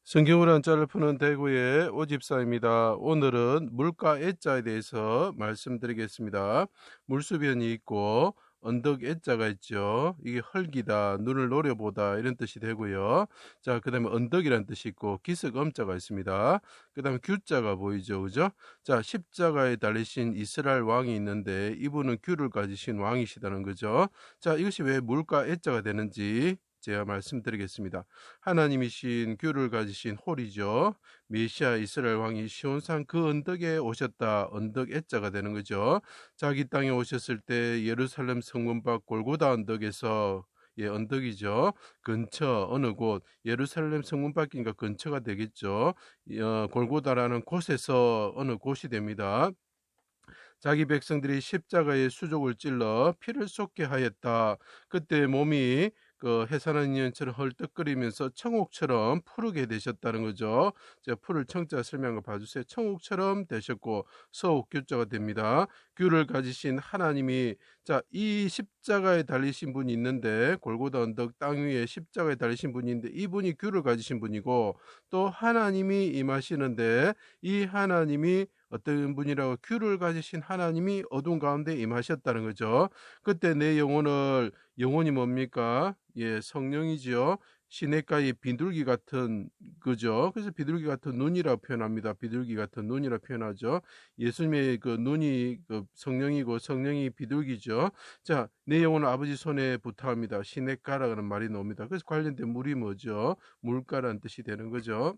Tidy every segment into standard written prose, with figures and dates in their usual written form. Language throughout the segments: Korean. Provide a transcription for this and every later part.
성경을 한자를 푸는 대구의 오집사입니다. 오늘은 물가 애자에 대해서 말씀드리겠습니다. 물수변이 있고 언덕 애자가 있죠. 이게 헐기다, 눈을 노려보다 이런 뜻이 되고요. 자, 그 다음에 언덕이라는 뜻이 있고 기슭 엄자가 있습니다. 그 다음에 규자가 보이죠, 그죠? 자, 십자가에 달리신 이스라엘 왕이 있는데 이분은 규를 가지신 왕이시다는 거죠. 자, 이것이 왜 물가 애자가 되는지 제가 말씀드리겠습니다. 하나님이신 규를 가지신 홀이죠. 메시아 이스라엘 왕이 시온산 그 언덕에 오셨다. 언덕 애자가 되는 거죠. 자기 땅에 오셨을 때 예루살렘 성문 밖 골고다 언덕에서 언덕이죠. 근처 어느 곳 예루살렘 성문 밖이니까 근처가 되겠죠. 골고다라는 곳에서 어느 곳이 됩니다. 자기 백성들이 십자가에 수족을 찔러 피를 쏟게 하였다. 그때 몸이 그 해산한 인연처럼 헐떡거리면서 청옥처럼 푸르게 되셨다는 거죠. 제가 풀을 청자 설명한 거 봐주세요. 청옥처럼 되셨고 서옥규자가 됩니다. 규를 가지신 하나님이 이 십자가에 달리신 분이 있는데 골고다 언덕 땅 위에 십자가에 달리신 분이 있는데 이분이 규를 가지신 분이고 또 하나님이 임하시는데 이 하나님이 어떤 분이라고 규를 가지신 하나님이 어두운 가운데 임하셨다는 거죠. 그때 내 영혼이 뭡니까? 성령이지요. 시냇가의 비둘기 같은 그죠. 그래서 비둘기 같은 눈이라고 표현합니다. 비둘기 같은 눈이라고 표현하죠. 예수님의 그 눈이 그 성령이고 성령이 비둘기죠. 자, 내 영혼을 아버지 손에 부탁합니다. 시냇가라는 말이 나옵니다. 그래서 관련된 물이 뭐죠? 물가라는 뜻이 되는 거죠.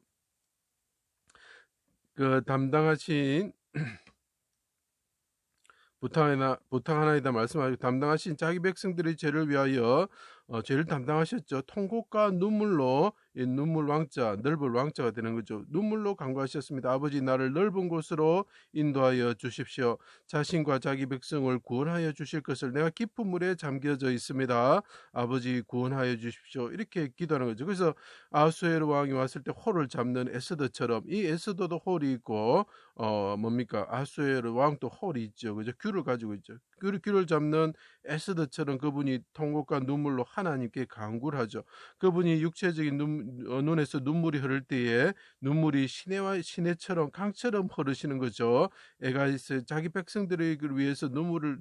그 담당하신 부탁하나이다 말씀하시고 담당하신 자기 백성들의 죄를 위하여 죄를 담당하셨죠. 통곡과 눈물로 눈물 왕자, 넓을 왕자가 되는 거죠. 눈물로 간구하셨습니다. 아버지 나를 넓은 곳으로 인도하여 주십시오. 자신과 자기 백성을 구원하여 주실 것을 내가 깊은 물에 잠겨져 있습니다. 아버지 구원하여 주십시오. 이렇게 기도하는 거죠. 그래서 아수에르 왕이 왔을 때 홀을 잡는 에스더처럼 이 에스더도 홀이 있고 뭡니까? 아수에르 왕도 홀이 있죠. 그죠? 귤을 가지고 있죠. 귤을 잡는 에스더처럼 그분이 통곡과 눈물로 하나님께 간구를 하죠. 그분이 육체적인 눈에서 눈물이 흐를 때에 눈물이 시내처럼 강처럼 흐르시는 거죠. 애가 있어요. 자기 백성들을 위해서 눈물을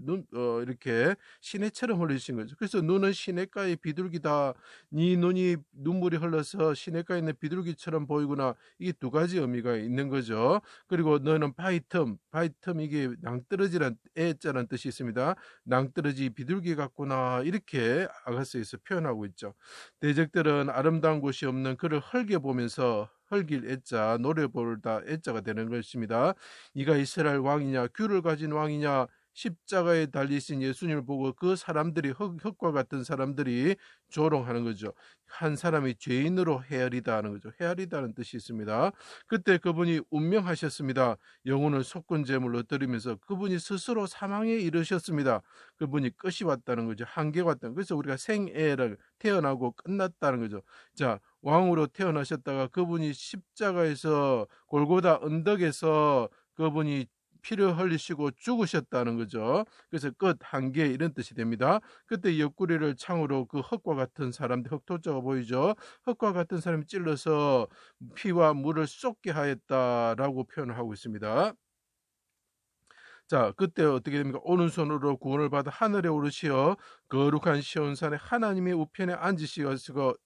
이렇게 시내처럼 흘리신 거죠. 그래서 눈은 시내가의 비둘기다. 네 눈이 눈물이 흘러서 시내가에 있는 비둘기처럼 보이구나. 이게 두 가지 의미가 있는 거죠. 그리고 너는 바이텀 이게 낭떠러지란 애자란 뜻이 있습니다. 낭떠러지 비둘기 같구나 이렇게 아가서에서 표현하고 있죠. 대적들은 아름다운 곳이 없는 그를 헐게 보면서 헐길 애자 노려보다 애자가 되는 것입니다. 네가 이스라엘 왕이냐 규를 가진 왕이냐 십자가에 달리신 예수님을 보고 그 사람들이 흙과 같은 사람들이 조롱하는 거죠. 한 사람이 죄인으로 헤아리다 하는 거죠. 헤아리다는 뜻이 있습니다. 그때 그분이 운명하셨습니다. 영혼을 속군 제물로 드리면서 그분이 스스로 사망에 이르셨습니다. 그분이 끝이 왔다는 거죠. 한계가 왔다는 거죠. 그래서 우리가 생애를 태어나고 끝났다는 거죠. 자, 왕으로 태어나셨다가 그분이 십자가에서 골고다 언덕에서 그분이 피를 흘리시고 죽으셨다는 거죠. 그래서 끝, 한계 이런 뜻이 됩니다. 그때 옆구리를 창으로 그 흙과 같은 사람들, 흙토자가 보이죠. 흙과 같은 사람이 찔러서 피와 물을 쏟게 하였다라고 표현을 하고 있습니다. 자, 그때 어떻게 됩니까? 오른손으로 구원을 받아 하늘에 오르시어 거룩한 시온산에 하나님의 우편에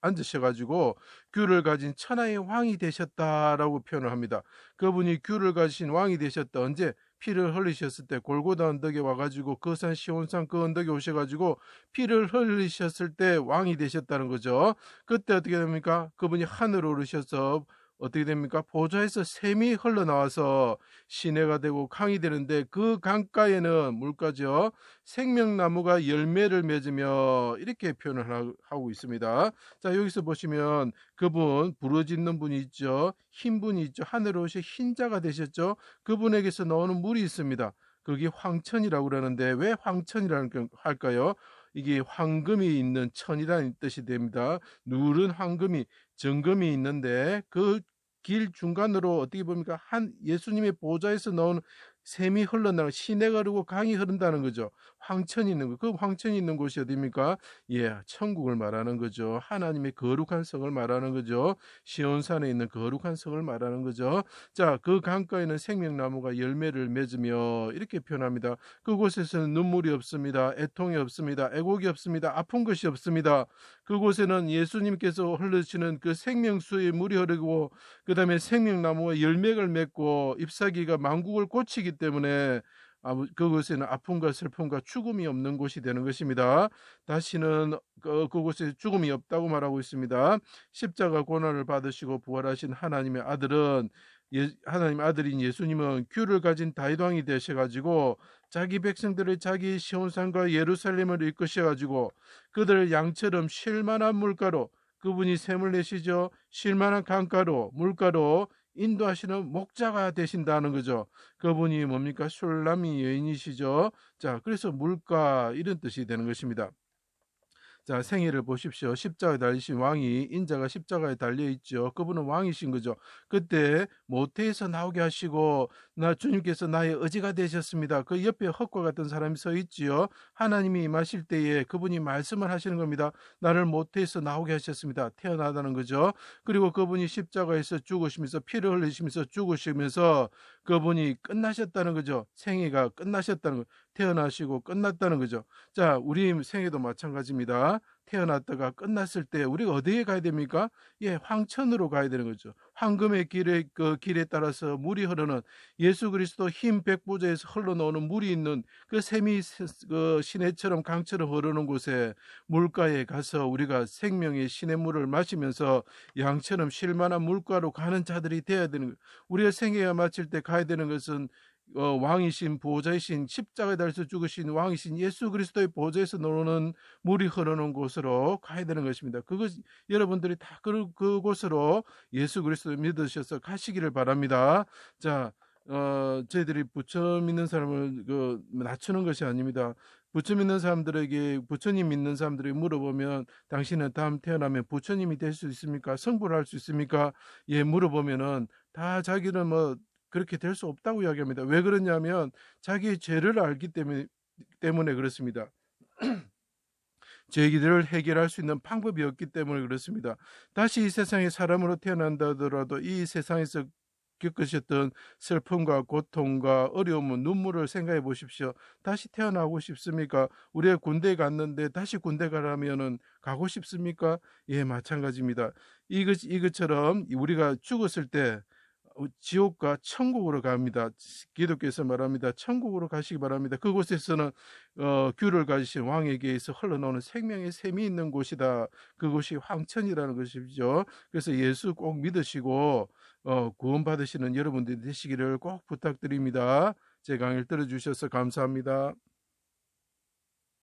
앉으셔가지고 규를 가진 천하의 왕이 되셨다라고 표현을 합니다. 그분이 규를 가진 왕이 되셨다. 언제? 피를 흘리셨을 때 골고다 언덕에 와가지고 그 산 시온산 그 언덕에 오셔가지고 피를 흘리셨을 때 왕이 되셨다는 거죠. 그때 어떻게 됩니까? 그분이 하늘에 오르셔서 어떻게 됩니까? 보좌에서 샘이 흘러나와서 시내가 되고 강이 되는데 그 강가에는 물가죠. 생명나무가 열매를 맺으며 이렇게 표현을 하고 있습니다. 자, 여기서 보시면 그분 부르짖는 분이 있죠. 흰 분이 있죠. 하늘에 오신 흰자가 되셨죠. 그분에게서 나오는 물이 있습니다. 그게 황천이라고 그러는데 왜 황천이라는 할까요? 이게 황금이 있는 천이라는 뜻이 됩니다. 누른 황금이 정금이 있는데 그 길 중간으로 어떻게 봅니까? 한 예수님의 보좌에서 나온 샘이 흘러나가 시내가 흐르고 강이 흐른다는 거죠. 황천이 있는 거. 그 황천이 있는 곳이 어디입니까? 예, 천국을 말하는 거죠. 하나님의 거룩한 성을 말하는 거죠. 시온산에 있는 거룩한 성을 말하는 거죠. 자, 그 강가에는 생명나무가 열매를 맺으며 이렇게 표현합니다. 그곳에서는 눈물이 없습니다. 애통이 없습니다. 애곡이 없습니다. 아픈 것이 없습니다. 그곳에는 예수님께서 흘르시는 그 생명수의 물이 흐르고 그다음에 생명나무가 열매를 맺고 잎사귀가 만국을 꽂히기 때문에 그곳에는 아픔과 슬픔과 죽음이 없는 곳이 되는 것입니다. 다시는 그곳에 죽음이 없다고 말하고 있습니다. 십자가 고난을 받으시고 부활하신 하나님의 아들은 하나님 아들인 예수님은 귤을 가진 다윗 왕이 되셔가지고 자기 백성들을 자기 시온산과 예루살렘을 이끄셔가지고 그들을 양처럼 쉴만한 물가로, 그분이 샘을 내시죠. 쉴만한 강가로, 물가로 인도하시는 목자가 되신다는 거죠. 그분이 뭡니까? 술람이 여인이시죠. 자, 그래서 물가 이런 뜻이 되는 것입니다. 자, 생애를 보십시오. 십자가에 달리신 왕이, 인자가 십자가에 달려 있죠. 그분은 왕이신 거죠. 그때 모태에서 나오게 하시고 주님께서 나의 의지가 되셨습니다. 그 옆에 헛과 같은 사람이 서 있지요. 하나님이 임하실 때에 그분이 말씀을 하시는 겁니다. 나를 모태에서 나오게 하셨습니다. 태어나다는 거죠. 그리고 그분이 십자가에서 죽으시면서 피를 흘리시면서 죽으시면서 그분이 끝나셨다는 거죠. 생애가 끝나셨다는 거. 태어나시고 끝났다는 거죠. 자, 우리 생애도 마찬가지입니다. 태어났다가 끝났을 때 우리가 어디에 가야 됩니까? 예, 황천으로 가야 되는 거죠. 황금의 길에 따라서 물이 흐르는, 예수 그리스도 흰 백보좌에서 흘러나오는 물이 있는 그 샘이 시내처럼 강처럼 흐르는 곳에, 물가에 가서 우리가 생명의 시냇물을 마시면서 양처럼 쉴만한 물가로 가는 자들이 되어야 되는 거예요. 우리가 생애가 마칠 때 가야 되는 것은 왕이신 보호자이신 십자가에 달려서 죽으신 왕이신 예수 그리스도의 보호자에서 노는 물이 흐르는 곳으로 가야 되는 것입니다. 그것 여러분들이 다 그곳으로 예수 그리스도를 믿으셔서 가시기를 바랍니다. 자, 저희들이 부처 믿는 사람을 낮추는 것이 아닙니다. 부처 믿는 사람들에게, 부처님 믿는 사람들에게 물어보면 당신은 다음 태어나면 부처님이 될 수 있습니까? 성불을 할 수 있습니까? 예, 물어보면은 다 자기는 그렇게 될 수 없다고 이야기합니다. 왜 그러냐면 자기의 죄를 알기 때문에 그렇습니다. 죄기들을 해결할 수 있는 방법이 없기 때문에 그렇습니다. 다시 이 세상에 사람으로 태어난다 하더라도 이 세상에서 겪으셨던 슬픔과 고통과 어려움은 눈물을 생각해 보십시오. 다시 태어나고 싶습니까? 우리가 군대 갔는데 다시 군대 가라면은 가고 싶습니까? 예, 마찬가지입니다. 이것처럼 우리가 죽었을 때 지옥과 천국으로 갑니다. 기독교에서 말합니다. 천국으로 가시기 바랍니다. 그곳에서는 귤을 가지신 왕에게서 흘러나오는 생명의 샘이 있는 곳이다. 그곳이 황천이라는 것이죠. 그래서 예수 꼭 믿으시고 구원받으시는 여러분들이 되시기를 꼭 부탁드립니다. 제 강의를 들어주셔서 감사합니다.